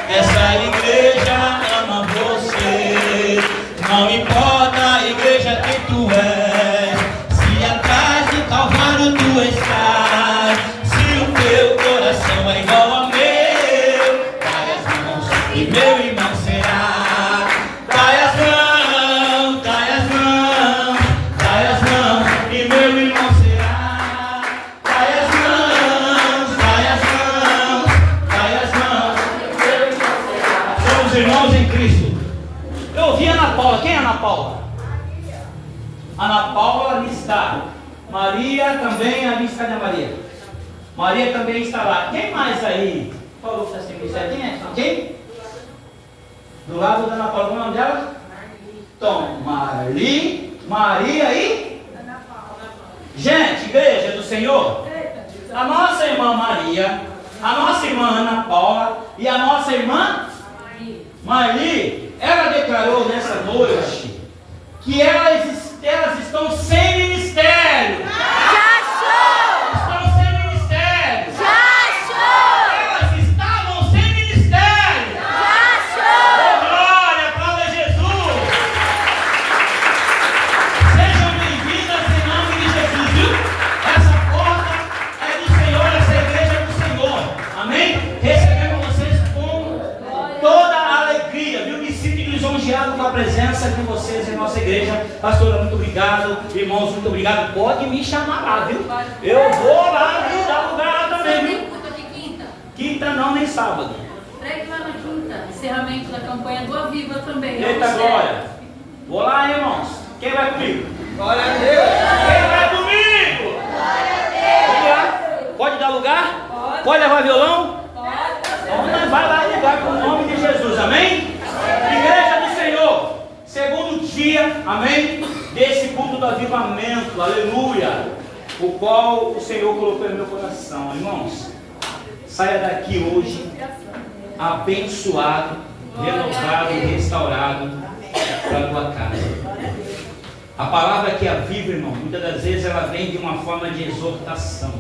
[SPEAKER 1] essa igreja ama você. Não importa a igreja que tu és, se atrás do Calvário tu estás, se o teu coração é igual ao meu, dai as mãos e meu irmão será. Dai as mãos, dai as mãos, dai as mãos e meu irmão será. Dai as mãos, dai as mãos, dai as mãos e meu irmão será. Somos irmãos em Cristo. Eu ouvi Ana Paula. Quem é Ana Paula? Ana Paula ali está. Maria também, ali está a Maria. Maria também está lá. Quem mais aí? Falou que está sem ministério. Quem é? Quem? Do lado da Ana Paula. Qual é o nome dela? Então, Marli, Maria e? Ana Paula. Gente, igreja do Senhor, a nossa irmã Maria, a nossa irmã Ana Paula e a nossa irmã Marli, ela declarou nessa noite que elas estão sem ministério.
[SPEAKER 6] Já show!
[SPEAKER 1] Estão sem ministério.
[SPEAKER 6] Já show!
[SPEAKER 1] Elas estavam sem ministério.
[SPEAKER 6] Já show!
[SPEAKER 1] Glória, aplauda Jesus. Sejam bem-vindas em nome de Jesus, viu? Essa porta é do Senhor, essa igreja é do Senhor. Amém? Recebemos vocês com toda a alegria, viu? Me sinto lisonjeado com a presença de vocês em nossa igreja. Pastora, muito obrigado. Irmãos, muito obrigado. Pode me chamar lá, viu? Eu vou lá, viu? Dar lugar lá também, viu? Quinta não, nem sábado.
[SPEAKER 2] Pregue lá na quinta. Encerramento da campanha do Aviva também.
[SPEAKER 1] Eita glória. Vou lá, irmãos. Quem vai comigo?
[SPEAKER 3] Glória a Deus.
[SPEAKER 1] Quem vai comigo? Vamos lá. Pode dar lugar? Pode levar violão? Então nós vai lá ligar com o nome de Jesus, amém? Igreja do Senhor, segundo dia, amém? Desse culto do avivamento, aleluia, o qual o Senhor colocou no meu coração, irmãos. Saia daqui hoje abençoado, renovado e restaurado para a tua casa. A palavra que aviva, irmão, muitas das vezes ela vem de uma forma de exortação.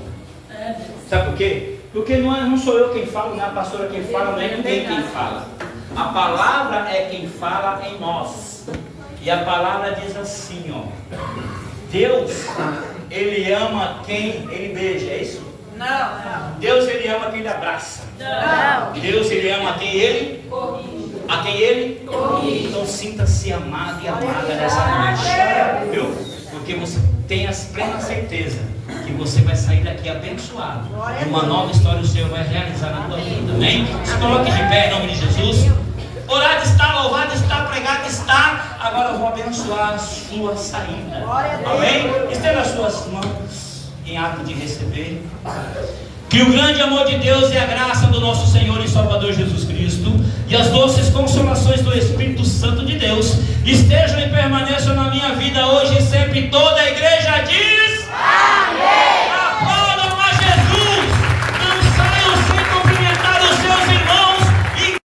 [SPEAKER 1] Sabe por quê? Porque não sou eu quem fala, não é a pastora quem fala, não é ninguém quem fala. A palavra é quem fala em nós. E a palavra diz assim, ó: Deus, Ele ama quem Ele beija, é isso?
[SPEAKER 4] Não.
[SPEAKER 1] Deus, Ele ama quem Ele abraça.
[SPEAKER 4] Não.
[SPEAKER 1] Deus, Ele ama quem Ele corrige. A quem Ele corrige. Então sinta-se amado e amada nessa noite, viu? Porque você tem a plena certeza que você vai sair daqui abençoado. E uma nova história o Senhor vai realizar na tua vida, amém? Se coloque de pé em nome de Jesus. Orado está, louvado está, pregado está. Agora eu vou abençoar a sua saída, amém? Estenda as suas mãos em ato de receber. Que o grande amor de Deus e a graça do nosso Senhor e Salvador Jesus Cristo e as doces consolações do Espírito Santo de Deus estejam e permaneçam na minha vida hoje e sempre, toda a igreja.